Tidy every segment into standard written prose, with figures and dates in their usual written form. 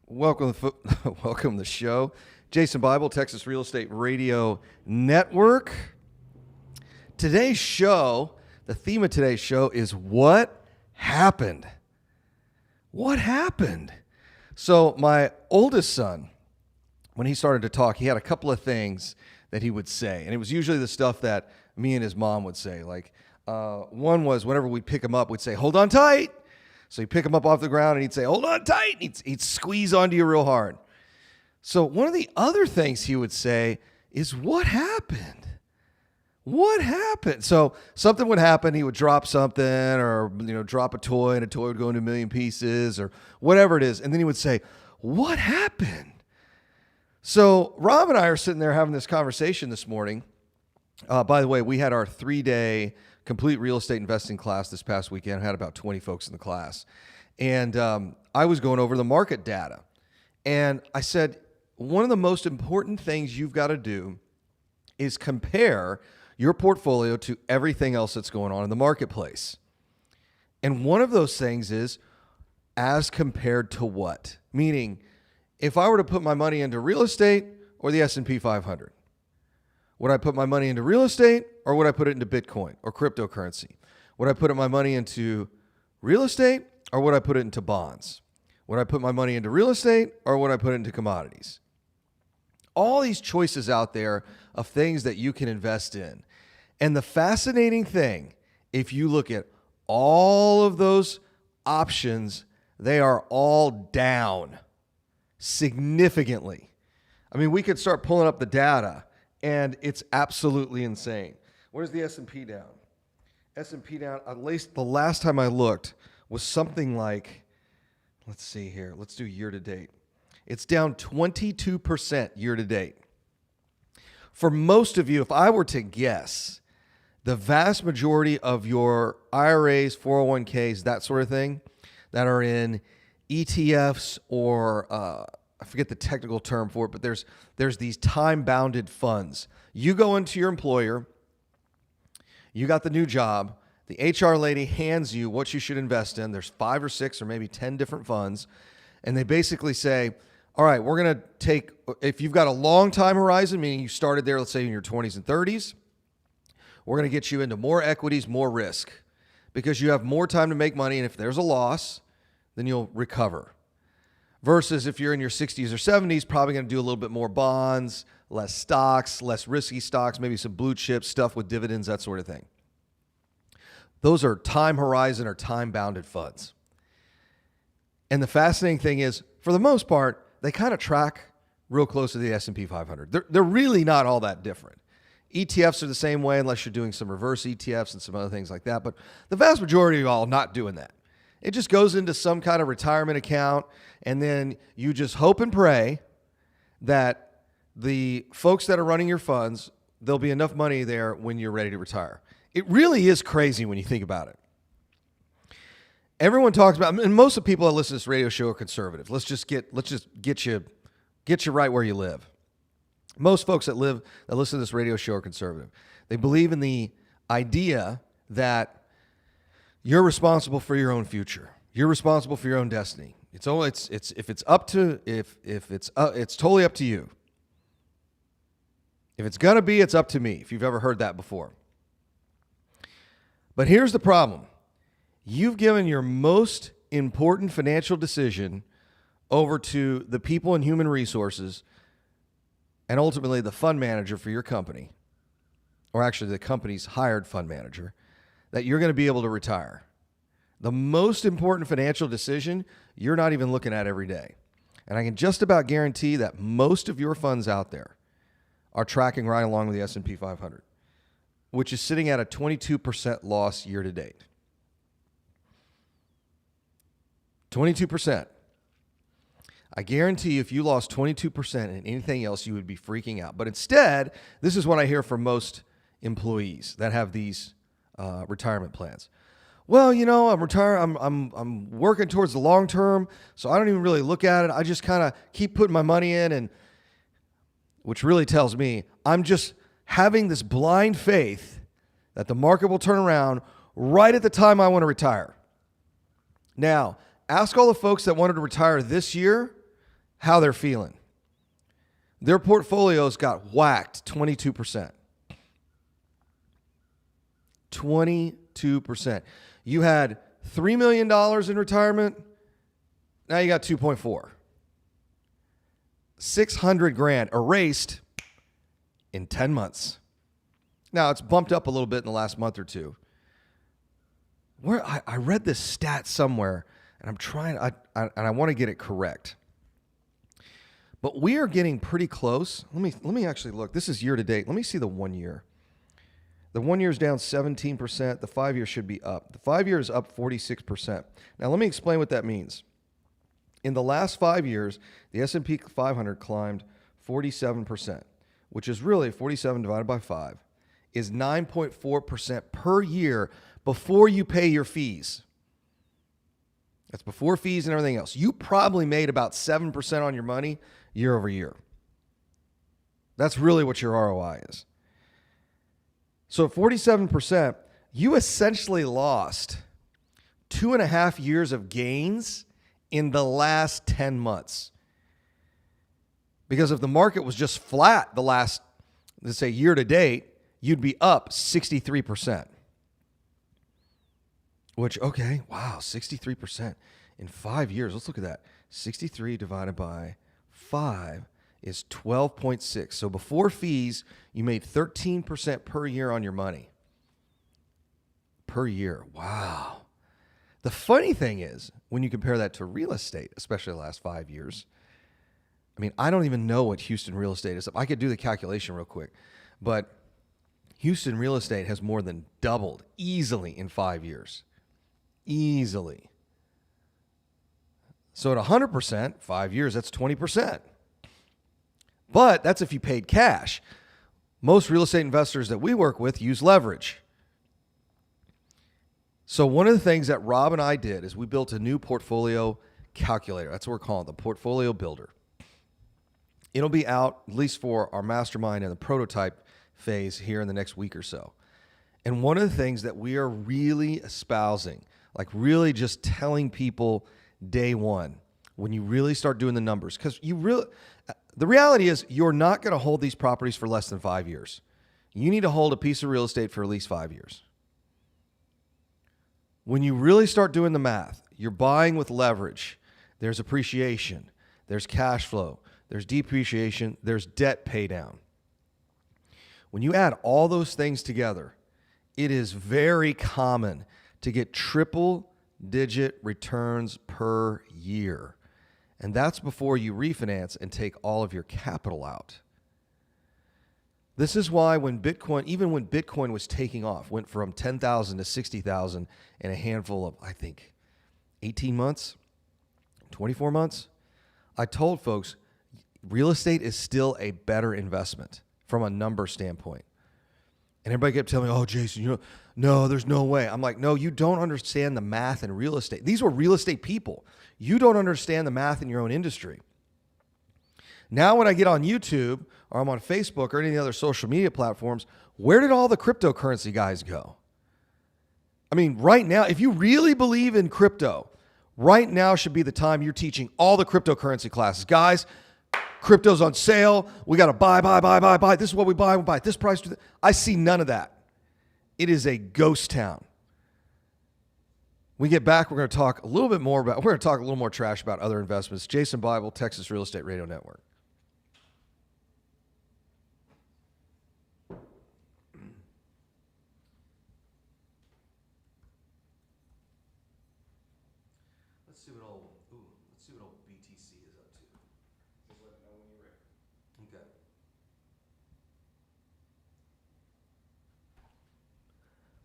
Welcome welcome to the show. Jason Bible, Texas Real Estate Radio Network. Today's show, the theme of today's show is what happened? What happened? So my oldest son, when he started to talk, he had a couple of things that he would say. And it was usually the stuff that me and his mom would say. Like one was whenever we'd pick him up, we'd say, hold on tight. So he'd pick him up off the ground and he'd say, hold on tight. And he'd squeeze onto you real hard. So one of the other things he would say is, what happened? What happened? So something would happen. He would drop something or, drop a toy and a toy would go into a million pieces or whatever it is. And then he would say, what happened? So Rob and I are sitting there having this conversation this morning. By the way, we had our 3-day complete real estate investing class this past weekend. I had about 20 folks in the class. And I was going over the market data. And I said, one of the most important things you've got to do is compare your portfolio to everything else that's going on in the marketplace. And one of those things is as compared to what? Meaning, if I were to put my money into real estate or the S&P 500, would I put my money into real estate or would I put it into Bitcoin or cryptocurrency? Would I put my money into real estate or would I put it into bonds? Would I put my money into real estate or would I put it into commodities? All these choices out there of things that you can invest in. And the fascinating thing, if you look at all of those options, they are all down significantly. I mean, we could start pulling up the data and it's absolutely insane. Where's the S&P down? S&P down, at least the last time I looked, was something like, let's see here, let's do year to date. It's down 22% year to date. For most of you, if I were to guess, the vast majority of your IRAs, 401ks, that sort of thing, that are in ETFs or I forget the technical term for it, but there's these time-bounded funds. You go into your employer, you got the new job, the HR lady hands you what you should invest in. There's 5 or 6 or maybe 10 different funds, and they basically say, all right, we're going to take, if you've got a long time horizon, meaning you started there, let's say in your 20s and 30s, we're going to get you into more equities, more risk, because you have more time to make money, and if there's a loss, then you'll recover. Versus if you're in your 60s or 70s, probably going to do a little bit more bonds, less stocks, less risky stocks, maybe some blue chip stuff with dividends, that sort of thing. Those are time horizon or time-bounded funds. And the fascinating thing is, for the most part, they kind of track real close to the S&P 500. They're really not all that different. ETFs are the same way unless you're doing some reverse ETFs and some other things like that. But the vast majority of y'all are not doing that. It just goes into some kind of retirement account, and then you just hope and pray that the folks that are running your funds, there'll be enough money there when you're ready to retire. It really is crazy when you think about it. Everyone talks about, and most of the people that listen to this radio show are conservative. Let's just get you right where you live. Most folks that listen to this radio show are conservative. They believe in the idea that you're responsible for your own future. You're responsible for your own destiny. It's totally up to you. If it's gonna be, it's up to me. If you've ever heard that before. But here's the problem. You've given your most important financial decision over to the people in human resources and ultimately the fund manager for your company, or actually the company's hired fund manager, that you're going to be able to retire. The most important financial decision you're not even looking at every day. And I can just about guarantee that most of your funds out there are tracking right along with the S&P 500, which is sitting at a 22% loss year to date. 22%. I guarantee you if you lost 22% in anything else, you would be freaking out. But instead, this is what I hear from most employees that have these retirement plans. Well, I'm retired. I'm working towards the long term, so I don't even really look at it. I just kind of keep putting my money in, and which really tells me I'm just having this blind faith that the market will turn around right at the time I want to retire. Now, ask all the folks that wanted to retire this year how they're feeling. Their portfolios got whacked 22%. 22%. You had $3 million in retirement. Now you got 2.4. 600 grand erased in 10 months. Now it's bumped up a little bit in the last month or two. Where I read this stat somewhere, and I want to get it correct. But we are getting pretty close. Let me actually look. This is year to date. Let me see the 1 year. The 1 year is down 17%. The 5 year should be up. The 5 year is up 46%. Now let me explain what that means. In the last 5 years, the S&P 500 climbed 47%, which is really 47 divided by 5, is 9.4% per year before you pay your fees. That's before fees and everything else. You probably made about 7% on your money year over year. That's really what your ROI is. So at 47%, you essentially lost 2.5 years of gains in the last 10 months. Because if the market was just flat the last, let's say, year to date, you'd be up 63%. Which, okay, wow, 63% in 5 years. Let's look at that. 63 divided by 5 is 12.6. So before fees, you made 13% per year on your money. Per year. Wow. The funny thing is, when you compare that to real estate, especially the last 5 years, I mean, I don't even know what Houston real estate is. I could do the calculation real quick, but Houston real estate has more than doubled easily in 5 years. Easily. So at 100%, 5 years, that's 20%. But that's if you paid cash. Most real estate investors that we work with use leverage. So one of the things that Rob and I did is we built a new portfolio calculator. That's what we're calling it, the Portfolio Builder. It'll be out, at least for our mastermind and the prototype phase here in the next week or so. And one of the things that we are really espousing, like really just telling people day one, when you really start doing the numbers, because the reality is you're not going to hold these properties for less than 5 years. You need to hold a piece of real estate for at least 5 years. When you really start doing the math, you're buying with leverage. There's appreciation. There's cash flow. There's depreciation. There's debt pay down. When you add all those things together, it is very common to get triple-digit returns per year. And that's before you refinance and take all of your capital out. This is why even when Bitcoin was taking off, went from 10,000 to 60,000 in a handful of, I think, 18 months, 24 months, I told folks, real estate is still a better investment from a number standpoint. And everybody kept telling me, oh, Jason, no, there's no way. I'm like, no, you don't understand the math in real estate. These were real estate people. You don't understand the math in your own industry. Now when I get on YouTube or I'm on Facebook or any of the other social media platforms, where did all the cryptocurrency guys go? I mean, right now, if you really believe in crypto, right now should be the time you're teaching all the cryptocurrency classes. Guys, crypto's on sale. We got to buy. This is what we buy at this price. I see none of that. It is a ghost town. When we get back, we're going to talk a little bit more about, we're going to talk a little more trash about other investments. Jason Bible, Texas Real Estate Radio Network. Let's see what old BTC is up to. Just let me know when you're ready. Okay.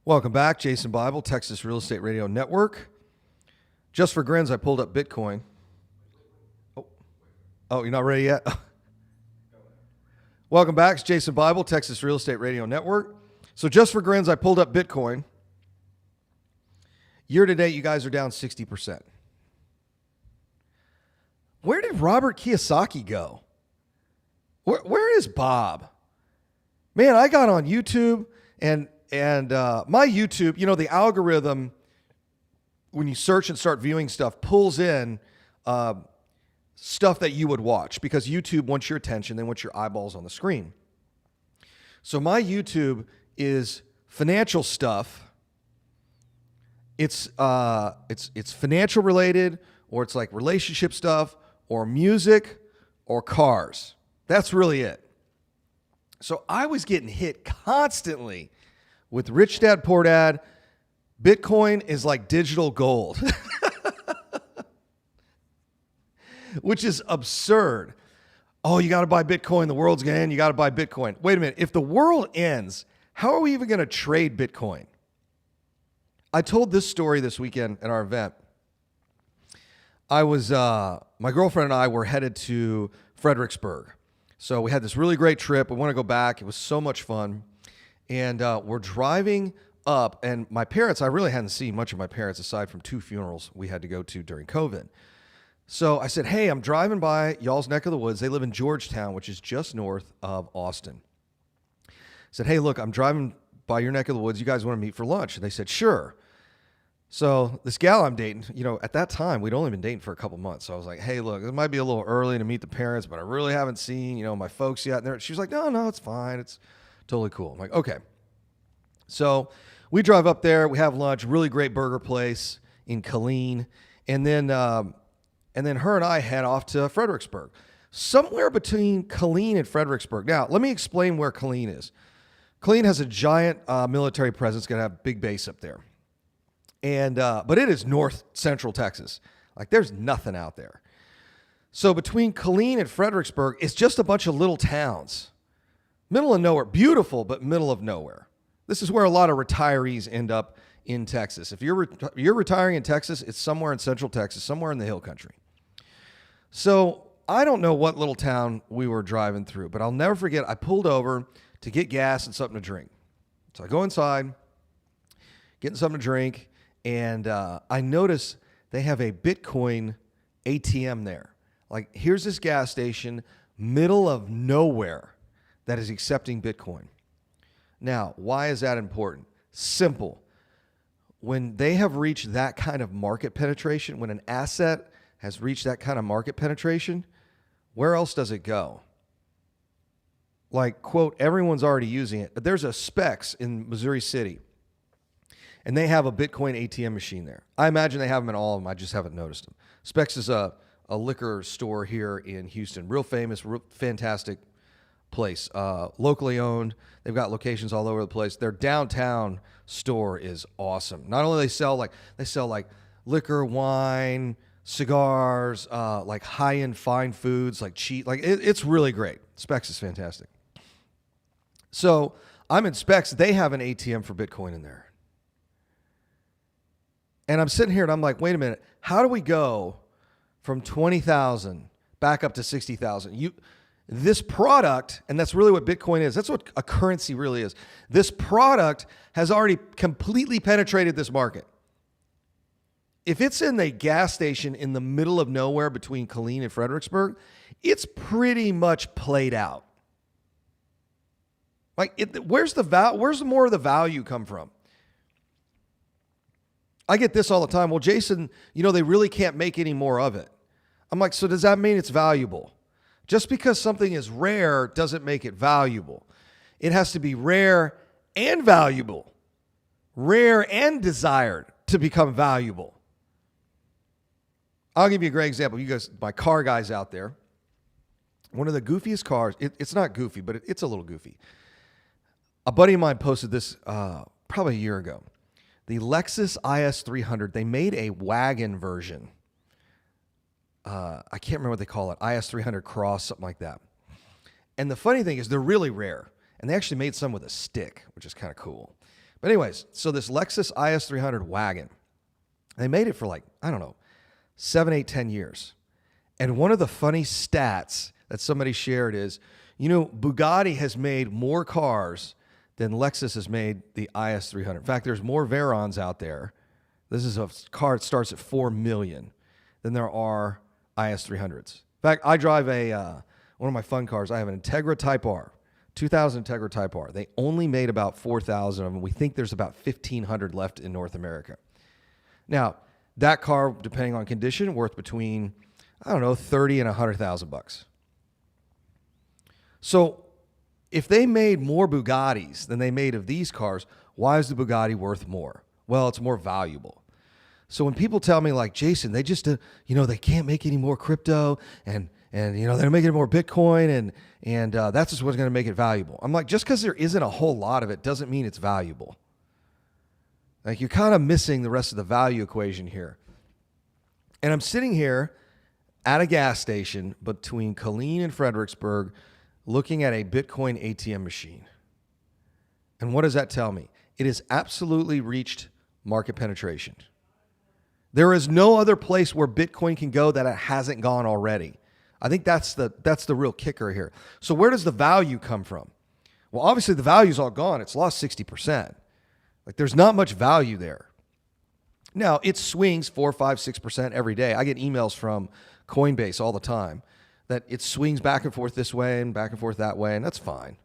Welcome back, Jason Bible, Texas Real Estate Radio Network. Just for grins, I pulled up Bitcoin. Oh, you're not ready yet? Welcome back, it's Jason Bible, Texas Real Estate Radio Network. So just for grins, I pulled up Bitcoin. Year to date, you guys are down 60%. Where did Robert Kiyosaki go? Where is Bob? Man, I got on YouTube and my YouTube, the algorithm, when you search and start viewing stuff, pulls in stuff that you would watch, because YouTube wants your attention, they want your eyeballs on the screen. So my YouTube is financial stuff. It's financial related, or it's like relationship stuff, or music, or cars. That's really it. So I was getting hit constantly with Rich Dad Poor Dad. Bitcoin is like digital gold, which is absurd. Oh, you got to buy Bitcoin. The world's going to end. You got to buy Bitcoin. Wait a minute. If the world ends, how are we even going to trade Bitcoin? I told this story this weekend at our event. My girlfriend and I were headed to Fredericksburg. So we had this really great trip. We want to go back. It was so much fun. And we're driving up, and my parents, I really hadn't seen much of my parents aside from 2 funerals we had to go to during COVID. So I said, hey, I'm driving by y'all's neck of the woods. They live in Georgetown, which is just north of Austin. I said, hey, look, I'm driving by your neck of the woods. You guys want to meet for lunch? And they said, sure. So this gal I'm dating, at that time, we'd only been dating for a couple months. So I was like, hey, look, it might be a little early to meet the parents, but I really haven't seen, my folks yet. And she was like, no, it's fine. It's totally cool. I'm like, okay. So we drive up there. We have lunch, really great burger place in Killeen. And then her and I head off to Fredericksburg, somewhere between Killeen and Fredericksburg. Now, let me explain where Killeen is. Killeen has a giant military presence, going to have a big base up there. And but it is north central Texas. Like, there's nothing out there. So between Killeen and Fredericksburg, it's just a bunch of little towns. Middle of nowhere. Beautiful, but middle of nowhere. This is where a lot of retirees end up in Texas. If you're retiring in Texas, it's somewhere in central Texas, somewhere in the hill country. So I don't know what little town we were driving through, but I'll never forget, I pulled over to get gas and something to drink. So I go inside, getting something to drink, and I notice they have a Bitcoin ATM there. Like, here's this gas station, middle of nowhere, that is accepting Bitcoin. Now, why is that important? Simple. When they have reached that kind of market penetration, when an asset has reached that kind of market penetration, where else does it go? Like, quote, everyone's already using it. But there's a Specs in Missouri City, and they have a Bitcoin ATM machine there. I imagine they have them in all of them. I just haven't noticed them. Specs is a liquor store here in Houston. Real famous, real fantastic place. Locally owned. They've got locations all over the place. Their downtown store is awesome. Not only they sell like liquor, wine, cigars, like high-end fine foods, like cheap. Like, it's really great. Specs is fantastic. So I'm in Specs. They have an ATM for Bitcoin in there. And I'm sitting here and I'm like, wait a minute. How do we go from 20,000 back up to 60,000? This product, and that's really what Bitcoin is. That's what a currency really is. This product has already completely penetrated this market. If it's in a gas station in the middle of nowhere between Killeen and Fredericksburg, it's pretty much played out. Like, where's the more of the value come from? I get this all the time. Well, Jason, they really can't make any more of it. I'm like, so does that mean it's valuable? Just because something is rare doesn't make it valuable. It has to be rare and valuable, rare and desired to become valuable. I'll give you a great example. You guys, my car guys out there, one of the goofiest cars, it's not goofy, but it's a little goofy. A buddy of mine posted this probably a year ago. The Lexus IS300, they made a wagon version. I can't remember what they call it, IS300 Cross, something like that. And the funny thing is they're really rare. And they actually made some with a stick, which is kind of cool. But anyways, so this Lexus IS300 wagon, they made it for like, I don't know, 7, 8, 10 years. And one of the funny stats that somebody shared is, Bugatti has made more cars than Lexus has made the IS300. In fact, there's more Veyrons out there. This is a car that starts at $4 million than there are IS300s. In fact, I drive one of my fun cars. I have an Integra Type R, 2000 Integra Type R. They only made about 4,000 of them. We think there's about 1,500 left in North America. Now, that car, depending on condition, worth between I don't know, 30 and 100,000 bucks. So if they made more Bugattis than they made of these cars, why is the Bugatti worth more? Well, it's more valuable. So when people tell me like, Jason, they just, they can't make any more crypto and they're making more Bitcoin and that's just what's going to make it valuable. I'm like, just because there isn't a whole lot of it doesn't mean it's valuable. Like you're kind of missing the rest of the value equation here. And I'm sitting here at a gas station between Killeen and Fredericksburg looking at a Bitcoin ATM machine. And what does that tell me? It has absolutely reached market penetration. There is no other place where Bitcoin can go that it hasn't gone already. I think that's the real kicker here. So where does the value come from? Well, obviously the value's all gone. It's lost 60%. Like there's not much value there. Now, it swings 4, 5, 6% every day. I get emails from Coinbase all the time that it swings back and forth this way and back and forth that way, and that's fine.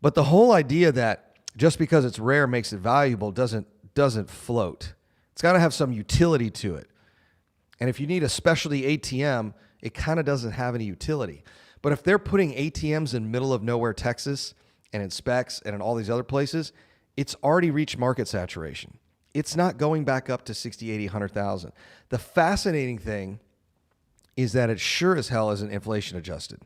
But the whole idea that just because it's rare makes it valuable doesn't float. It's got to have some utility to it. And if you need a specialty ATM, it kind of doesn't have any utility. But if they're putting ATMs in middle of nowhere, Texas, and in Specs and in all these other places, it's already reached market saturation. It's not going back up to 60, 80, 100,000. The fascinating thing is that it sure as hell isn't inflation adjusted.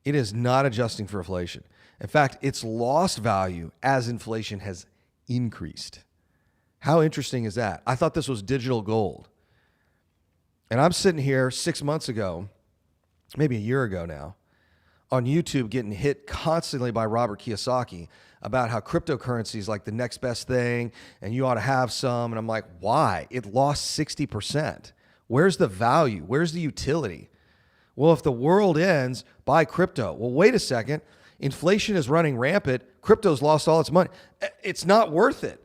It is not adjusting for inflation. In fact, it's lost value as inflation has increased. How interesting is that? I thought this was digital gold. And I'm sitting here 6 months ago, maybe a year ago now, on YouTube getting hit constantly by Robert Kiyosaki about how cryptocurrency is like the next best thing and you ought to have some. And I'm like, why? It lost 60%. Where's the value? Where's the utility? Well, if the world ends, buy crypto. Well, wait a second. Inflation is running rampant. Crypto's lost all its money. It's not worth it.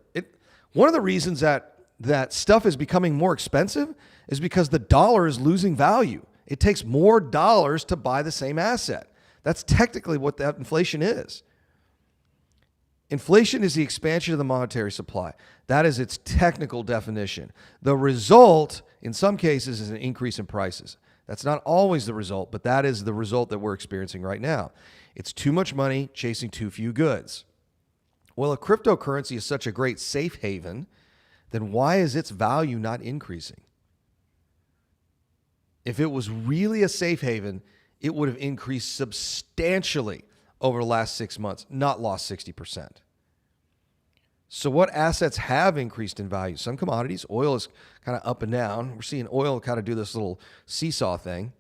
One of the reasons that stuff is becoming more expensive is because the dollar is losing value. It takes more dollars to buy the same asset. That's technically what that inflation is. Inflation is the expansion of the monetary supply. That is its technical definition. The result, in some cases, is an increase in prices. That's not always the result, but that is the result that we're experiencing right now. It's too much money chasing too few goods. Well, if cryptocurrency is such a great safe haven, then why is its value not increasing? If it was really a safe haven, it would have increased substantially over the last 6 months, not lost 60%. So what assets have increased in value? Some commodities, oil is kind of up and down. We're seeing oil kind of do this little seesaw thing.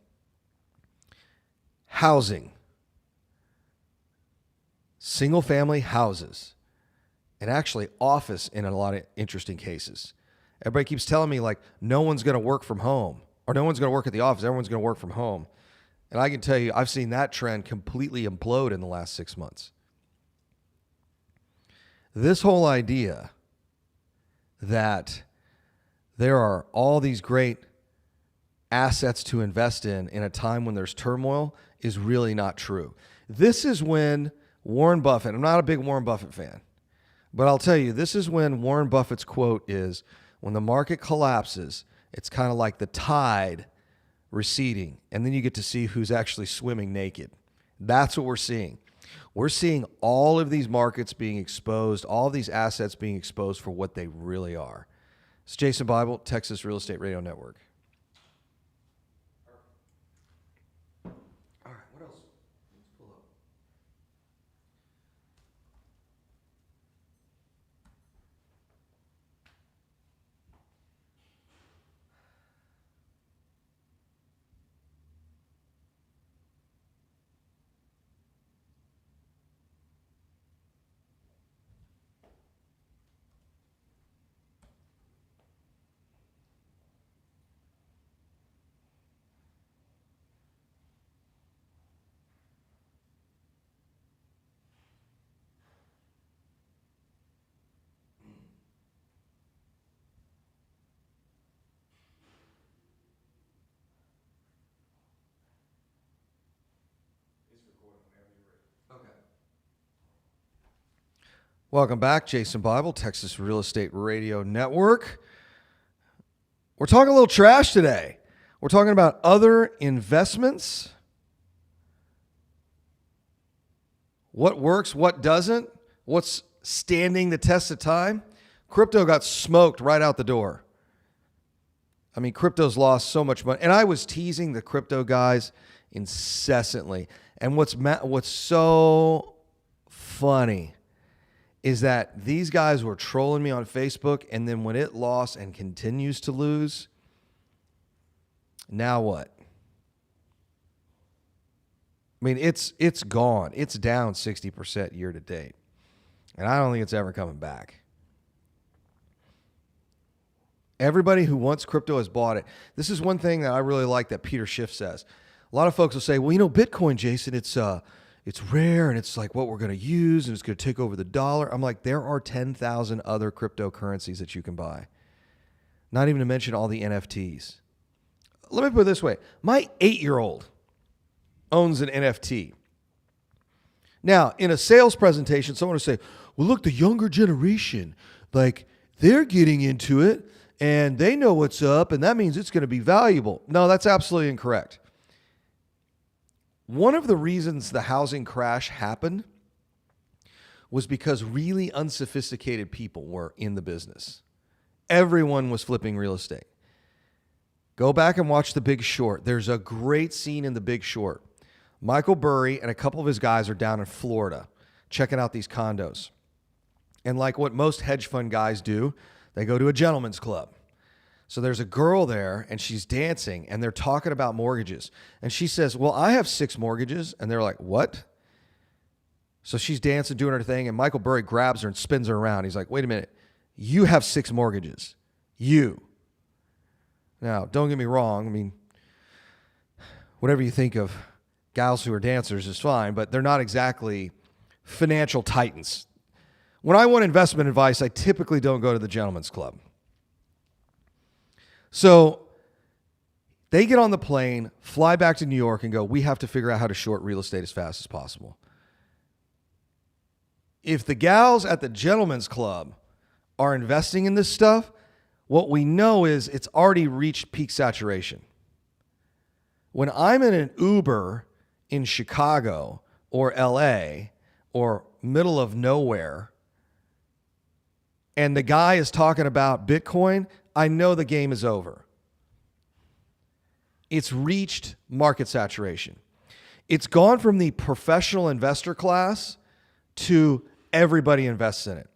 Housing, single family houses, and actually office in a lot of interesting cases. Everybody keeps telling me like no one's going to work from home or no one's going to work at the office. Everyone's going to work from home. And I can tell you, I've seen that trend completely implode in the last 6 months. This whole idea that there are all these great assets to invest in a time when there's turmoil is really not true. This is when Warren Buffett, I'm not a big Warren Buffett fan, but I'll tell you, this is when Warren Buffett's quote is, when the market collapses, it's kind of like the tide receding, and then you get to see who's actually swimming naked. That's what we're seeing. We're seeing all of these markets being exposed, all of these assets being exposed for what they really are. It's Jason Bible, Texas Real Estate Radio Network. All right, what else? Let's pull up. Okay. Welcome back, Jason Bible, Texas Real Estate Radio Network. We're talking a little trash today. We're talking about other investments. What works, what doesn't, what's standing the test of time. Crypto got smoked right out the door. I mean, crypto's lost so much money. And I was teasing the crypto guys incessantly. And what's so funny is that these guys were trolling me on Facebook, and then when it lost and continues to lose, now what? I mean, it's gone. It's down 60% year to date. And I don't think it's ever coming back. Everybody who wants crypto has bought it. This is one thing that I really like that Peter Schiff says. A lot of folks will say, well, Bitcoin, Jason, it's rare and it's like what we're going to use and it's going to take over the dollar. I'm like, there are 10,000 other cryptocurrencies that you can buy. Not even to mention all the NFTs. Let me put it this way. My 8-year-old owns an NFT. Now, in a sales presentation, someone will say, well, look, the younger generation, like they're getting into it and they know what's up and that means it's going to be valuable. No, that's absolutely incorrect. One of the reasons the housing crash happened was because really unsophisticated people were in the business. Everyone was flipping real estate. Go back and watch The Big Short. There's a great scene in The Big Short. Michael Burry and a couple of his guys are down in Florida checking out these condos. And like what most hedge fund guys do, they go to a gentleman's club. So there's a girl there and she's dancing and they're talking about mortgages. And she says, well, I have 6 mortgages. And they're like, what? So she's dancing, doing her thing. And Michael Burry grabs her and spins her around. He's like, wait a minute. You have 6 mortgages. You. Now, don't get me wrong. I mean, whatever you think of gals who are dancers is fine, but they're not exactly financial titans. When I want investment advice, I typically don't go to the gentleman's club. So they get on the plane, fly back to New York and go, we have to figure out how to short real estate as fast as possible. If the gals at the gentleman's club are investing in this stuff, what we know is it's already reached peak saturation. When I'm in an Uber in Chicago or LA or middle of nowhere, and the guy is talking about Bitcoin, I know the game is over. It's reached market saturation. It's gone from the professional investor class to everybody invests in it.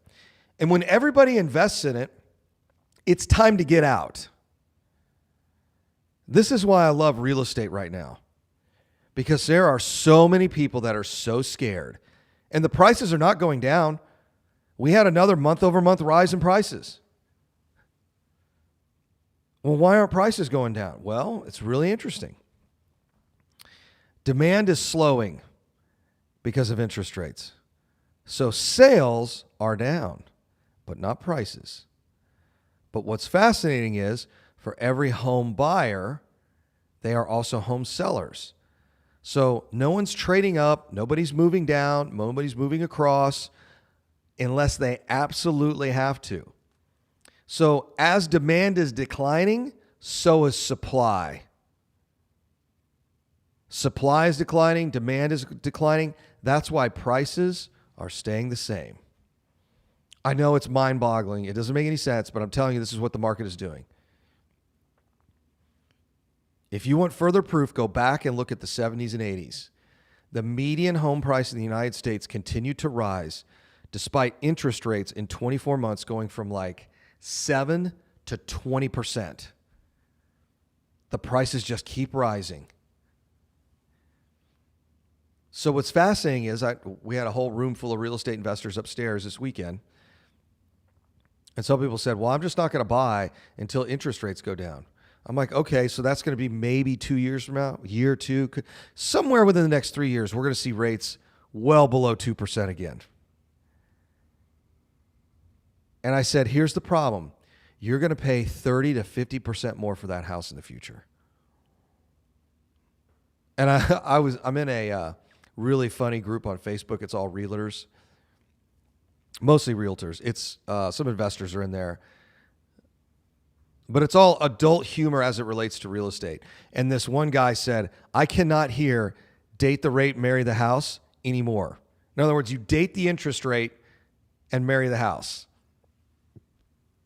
And when everybody invests in it, it's time to get out. This is why I love real estate right now. Because there are so many people that are so scared. And the prices are not going down. We had another month-over-month rise in prices. Well, why aren't prices going down? Well, it's really interesting. Demand is slowing because of interest rates. So sales are down, but not prices. But what's fascinating is for every home buyer, they are also home sellers. So no one's trading up, nobody's moving down, nobody's moving across unless they absolutely have to. So as demand is declining, so is supply. Supply is declining, demand is declining. That's why prices are staying the same. I know it's mind-boggling. It doesn't make any sense, but I'm telling you, this is what the market is doing. If you want further proof, go back and look at the 70s and 80s. The median home price in the United States continued to rise despite interest rates in 24 months going from like 7 to 20%. The prices just keep rising. So what's fascinating is we had a whole room full of real estate investors upstairs this weekend. And some people said, well, I'm just not going to buy until interest rates go down. I'm like, okay, so that's going to be maybe 2 years from now, year 2. Somewhere within the next 3 years, we're going to see rates well below 2% again. And I said, here's the problem. You're going to pay 30 to 50% more for that house in the future. And I'm in a really funny group on Facebook. It's all realtors, mostly realtors. It's some investors are in there. But it's all adult humor as it relates to real estate. And this one guy said, I cannot hear date the rate, marry the house anymore. In other words, you date the interest rate and marry the house.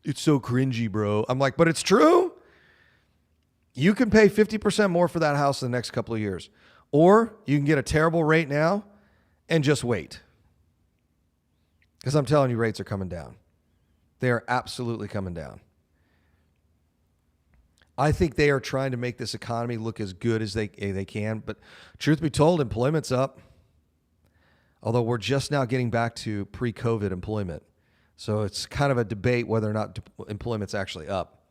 It's so cringy, bro. I'm like, but it's true. You can pay 50% more for that house in the next couple of years. Or you can get a terrible rate now and just wait. Because I'm telling you, rates are coming down. They are absolutely coming down. I think they are trying to make this economy look as good as they can. But truth be told, employment's up. Although we're just now getting back to pre-COVID employment. So it's kind of a debate whether or not employment's actually up.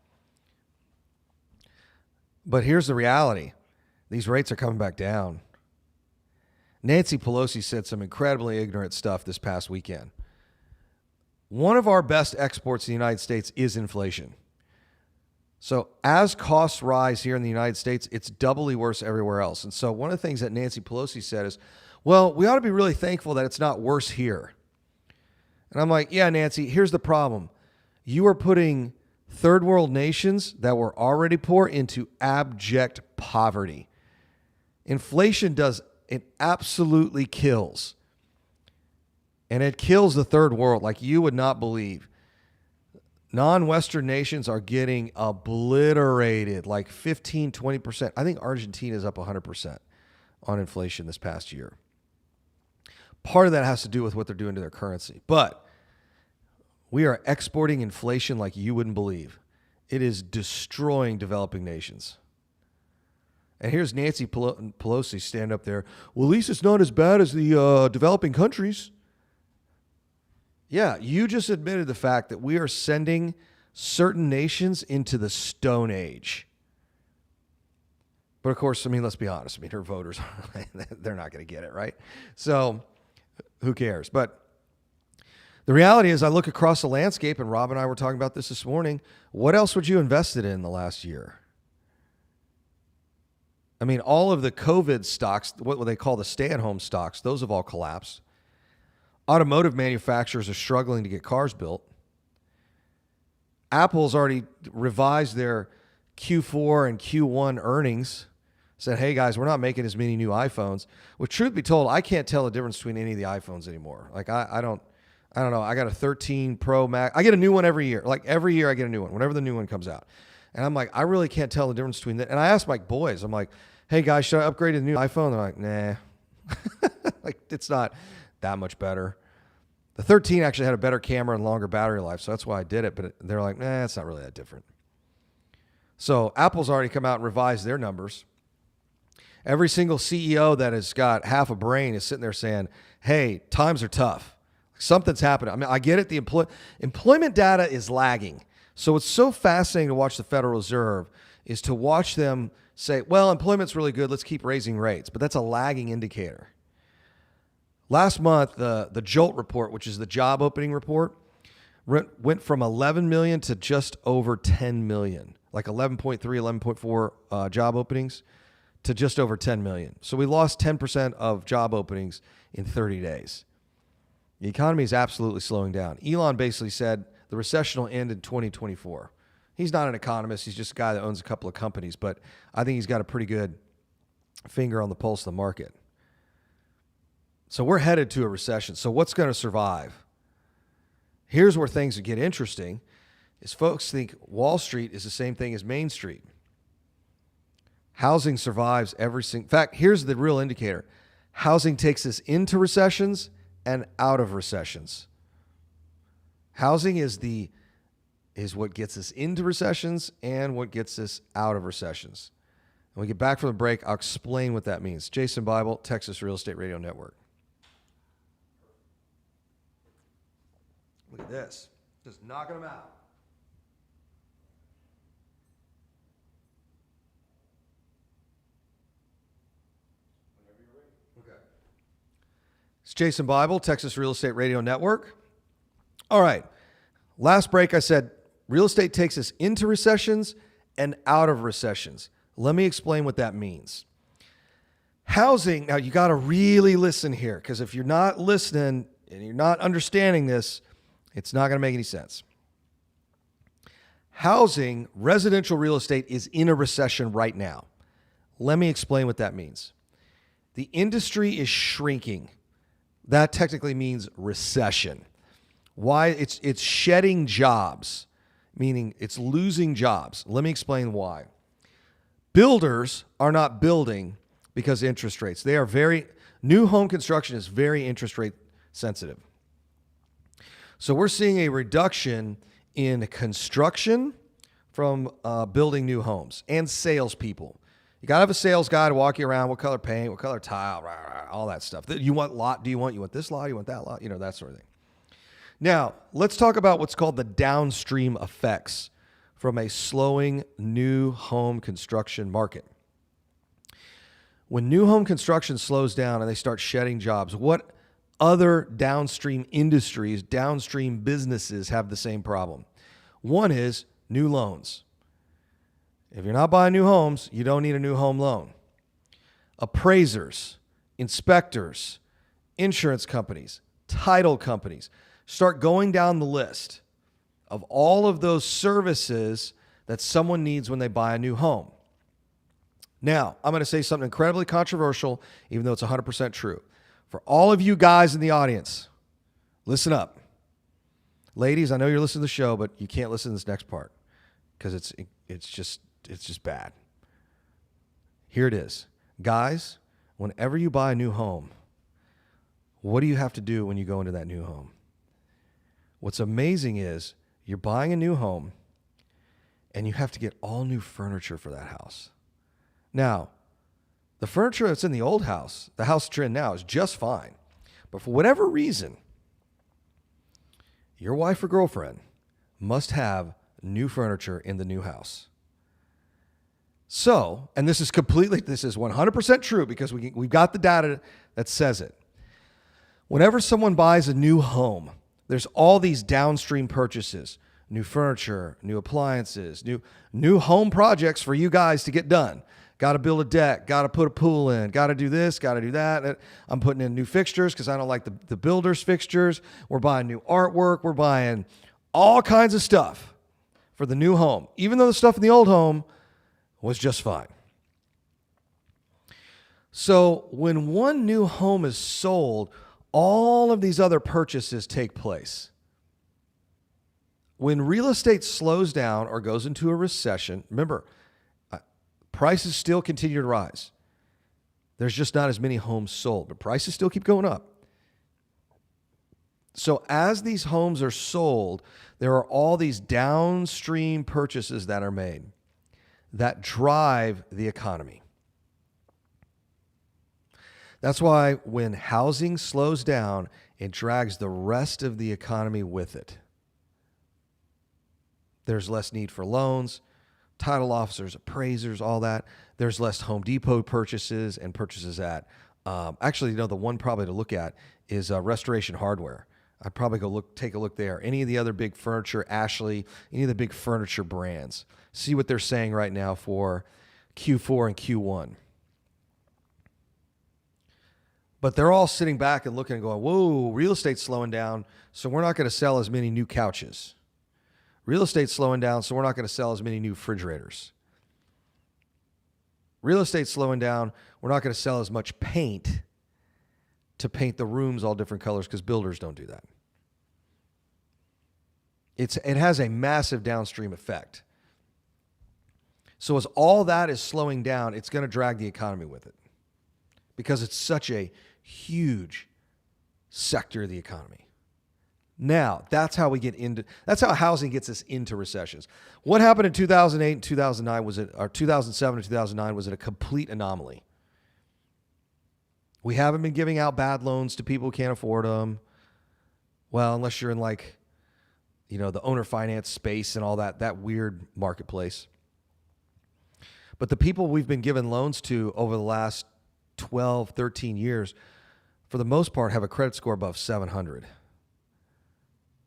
But here's the reality. These rates are coming back down. Nancy Pelosi said some incredibly ignorant stuff this past weekend. One of our best exports in the United States is inflation. So as costs rise here in the United States, it's doubly worse everywhere else. And so one of the things that Nancy Pelosi said is, well, we ought to be really thankful that it's not worse here. And I'm like, yeah, Nancy, here's the problem. You are putting third world nations that were already poor into abject poverty. Inflation it absolutely kills. And it kills the third world like you would not believe. Non-Western nations are getting obliterated, like 15, 20%. I think Argentina is up 100% on inflation this past year. Part of that has to do with what they're doing to their currency. But we are exporting inflation like you wouldn't believe. It is destroying developing nations. And here's Nancy Pelosi stand up there. Well, at least it's not as bad as the developing countries. Yeah, you just admitted the fact that we are sending certain nations into the Stone Age. But of course, let's be honest. Her voters, they're not going to get it, right? So who cares? But the reality is I look across the landscape, and Rob and I were talking about this morning. What else would you invested in the last year? All of the COVID stocks, what they call the stay-at-home stocks, those have all collapsed. Automotive manufacturers are struggling to get cars built. Apple's already revised their Q4 and Q1 earnings. Said, hey guys, we're not making as many new iPhones. Well, truth be told, I can't tell the difference between any of the iPhones anymore. Like I don't know. I got a 13 Pro Max. I get a new one every year. Like every year I get a new one, whenever the new one comes out. And I'm like, I really can't tell the difference between that. And I asked my boys, I'm like, hey guys, should I upgrade to the new iPhone? They're like, nah. Like it's not that much better. The 13 actually had a better camera and longer battery life, so that's why I did it. But they're like, nah, it's not really that different. So Apple's already come out and revised their numbers. Every single CEO that has got half a brain is sitting there saying, hey, times are tough. Something's happening. I get it. The employment data is lagging. So it's so fascinating to watch the Federal Reserve is to watch them say, well, employment's really good. Let's keep raising rates. But that's a lagging indicator. Last month, the JOLT report, which is the job opening report, went from 11 million to just over 10 million, like 11.3, 11.4 job openings to just over 10 million. So we lost 10% of job openings in 30 days. The economy is absolutely slowing down. Elon basically said the recession will end in 2024. He's not an economist. He's just a guy that owns a couple of companies, but I think he's got a pretty good finger on the pulse of the market. So we're headed to a recession. So what's going to survive? Here's where things get interesting, is folks think Wall Street is the same thing as Main Street. Housing survives every single... In fact, here's the real indicator. Housing takes us into recessions and out of recessions. Housing is what gets us into recessions and what gets us out of recessions. When we get back from the break, I'll explain what that means. Jason Bible, Texas Real Estate Radio Network. Look at this. Just knocking them out. Whenever you're ready. Okay. It's Jason Bible, Texas Real Estate Radio Network. All right. Last break, I said real estate takes us into recessions and out of recessions. Let me explain what that means. Housing, now you got to really listen here, because if you're not listening and you're not understanding this, it's not going to make any sense. Housing, residential real estate is in a recession right now. Let me explain what that means. The industry is shrinking. That technically means recession. Why? It's shedding jobs, meaning it's losing jobs. Let me explain why. Builders are not building because of interest rates. New home construction is very interest rate sensitive. So we're seeing a reduction in construction from building new homes and salespeople. You got to have a sales guy to walk you around. What color paint? What color tile? Rah, rah, all that stuff. You want lot? Do you want this lot? You want that lot? That sort of thing. Now, let's talk about what's called the downstream effects from a slowing new home construction market. When new home construction slows down and they start shedding jobs, what other downstream industries, downstream businesses have the same problem? One is new loans. If you're not buying new homes, you don't need a new home loan. Appraisers, inspectors, insurance companies, title companies. Start going down the list of all of those services that someone needs when they buy a new home. Now, I'm going to say something incredibly controversial, even though it's 100% true. For all of you guys in the audience, listen up. Ladies, I know you're listening to the show, but you can't listen to this next part because it's just bad. Here it is. Guys, whenever you buy a new home, what do you have to do when you go into that new home? What's amazing is you're buying a new home and you have to get all new furniture for that house. Now, the furniture that's in the old house, the house that you're in now, is just fine. But for whatever reason, your wife or girlfriend must have new furniture in the new house. So, and this is 100% true because we've got the data that says it. Whenever someone buys a new home, there's all these downstream purchases, new furniture, new appliances, new home projects for you guys to get done. Got to build a deck, got to put a pool in, got to do this, got to do that. I'm putting in new fixtures because I don't like the builder's fixtures. We're buying new artwork. We're buying all kinds of stuff for the new home, even though the stuff in the old home was just fine. So when one new home is sold, all of these other purchases take place. When real estate slows down or goes into a recession, remember, prices still continue to rise. There's just not as many homes sold, but prices still keep going up. So as these homes are sold, there are all these downstream purchases that are made that drive the economy. That's why when housing slows down, it drags the rest of the economy with it. There's less need for loans, title officers, appraisers, all that. There's less Home Depot purchases and purchases at, the one probably to look at is Restoration Hardware. I'd probably take a look there. Any of the other big furniture, Ashley, any of the big furniture brands. See what they're saying right now for Q4 and Q1. But they're all sitting back and looking and going, whoa, real estate's slowing down, so we're not going to sell as many new couches. Real estate's slowing down, so we're not going to sell as many new refrigerators. Real estate's slowing down, we're not going to sell as much paint to paint the rooms all different colors because builders don't do that. It has a massive downstream effect. So as all that is slowing down, it's going to drag the economy with it because it's such a huge sector of the economy. Now, that's how housing gets us into recessions. What happened in 2008 and 2009 or 2007 and 2009 was it a complete anomaly. We haven't been giving out bad loans to people who can't afford them. Well, unless you're in the owner finance space and all that weird marketplace. But the people we've been giving loans to over the last 12, 13 years, for the most part, have a credit score above 700.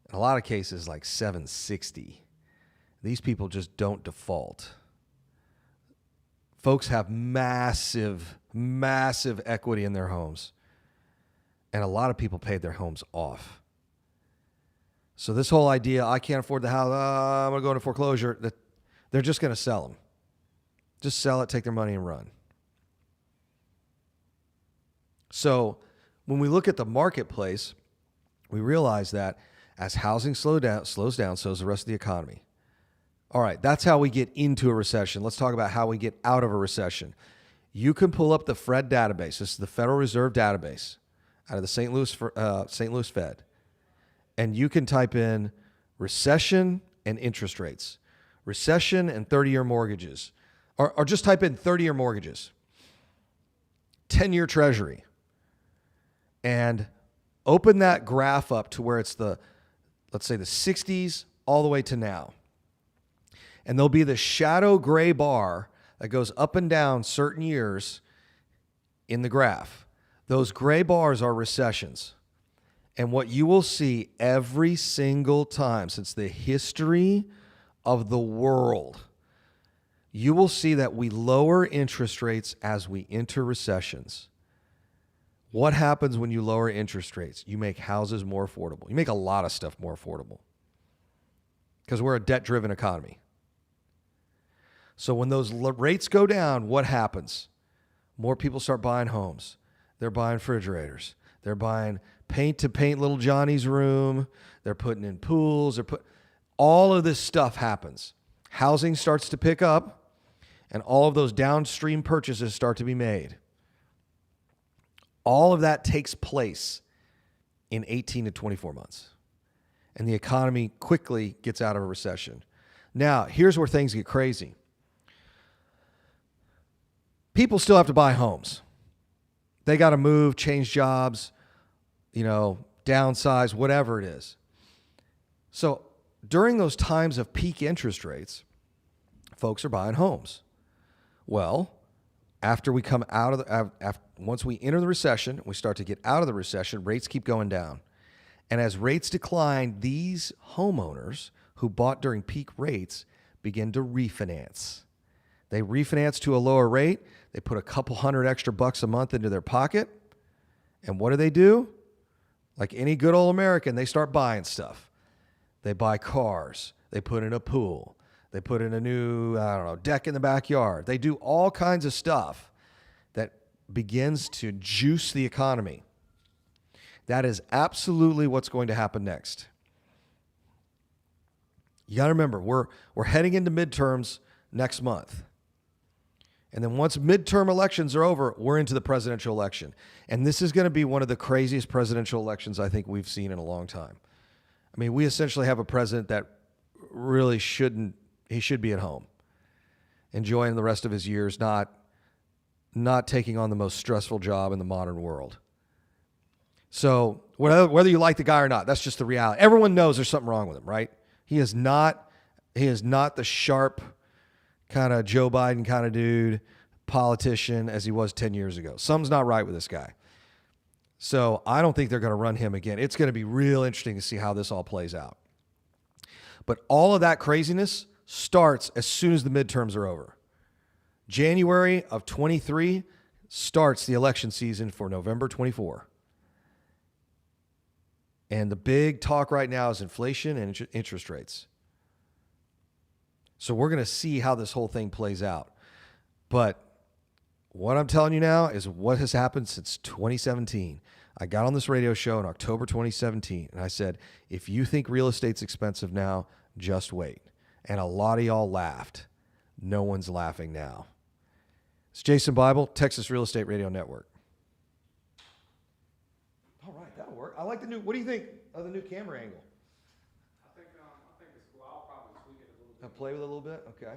In a lot of cases, like 760. These people just don't default. Folks have massive, massive equity in their homes. And a lot of people paid their homes off. So this whole idea, I can't afford the house, I'm going to go into foreclosure, that they're just going to sell them. Just sell it, take their money, and run. So when we look at the marketplace, we realize that as housing slows down, so does the rest of the economy. All right, that's how we get into a recession. Let's talk about how we get out of a recession. You can pull up the Fed database. This is the Federal Reserve database out of the St. Louis Fed. And you can type in recession and interest rates. Recession and 30-year mortgages. Or just type in 30-year mortgages. 10-year treasury. And open that graph up to where it's let's say the 60s all the way to now. And there'll be the shadow gray bar that goes up and down certain years in the graph. Those gray bars are recessions. And what you will see every single time since the history of the world, you will see that we lower interest rates as we enter recessions. What happens when you lower interest rates? You make houses more affordable. You make a lot of stuff more affordable because we're a debt-driven economy. So when those rates go down, what happens? More people start buying homes. They're buying refrigerators. They're buying paint to paint little Johnny's room. They're putting in pools. All of this stuff happens. Housing starts to pick up, and all of those downstream purchases start to be made. All of that takes place in 18 to 24 months. And the economy quickly gets out of a recession. Now, here's where things get crazy. People still have to buy homes. They got to move, change jobs, downsize, whatever it is. So during those times of peak interest rates, folks are buying homes. Well, after we come out of once we enter the recession, we start to get out of the recession, rates keep going down. And as rates decline, these homeowners who bought during peak rates begin to refinance. They refinance to a lower rate. They put a couple $100 extra a month into their pocket. And what do? Like any good old American, they start buying stuff. They buy cars. They put in a pool. They put in a new, deck in the backyard. They do all kinds of stuff that begins to juice the economy. That is absolutely what's going to happen next. You got to remember, we're heading into midterms next month. And then once midterm elections are over, we're into the presidential election. And this is going to be one of the craziest presidential elections I think we've seen in a long time. I mean, we essentially have a president that really should be at home, enjoying the rest of his years, not taking on the most stressful job in the modern world. So whether you like the guy or not, that's just the reality. Everyone knows there's something wrong with him, right? He is not the sharp kind of Joe Biden kind of dude, politician as he was 10 years ago. Something's not right with this guy. So I don't think they're going to run him again. It's going to be real interesting to see how this all plays out. But all of that craziness starts as soon as the midterms are over. January of 23 starts the election season for November 24. And the big talk right now is inflation and interest rates. So we're going to see how this whole thing plays out. But what I'm telling you now is what has happened since 2017. I got on this radio show in October 2017, and I said, if you think real estate's expensive now, just wait. And a lot of y'all laughed. No one's laughing now. It's Jason Bible, Texas Real Estate Radio Network. All right, that'll work. I like the new, what do you think of the new camera angle? I think it's cool. I'll probably tweak it a little bit. Play with it a little bit? Okay.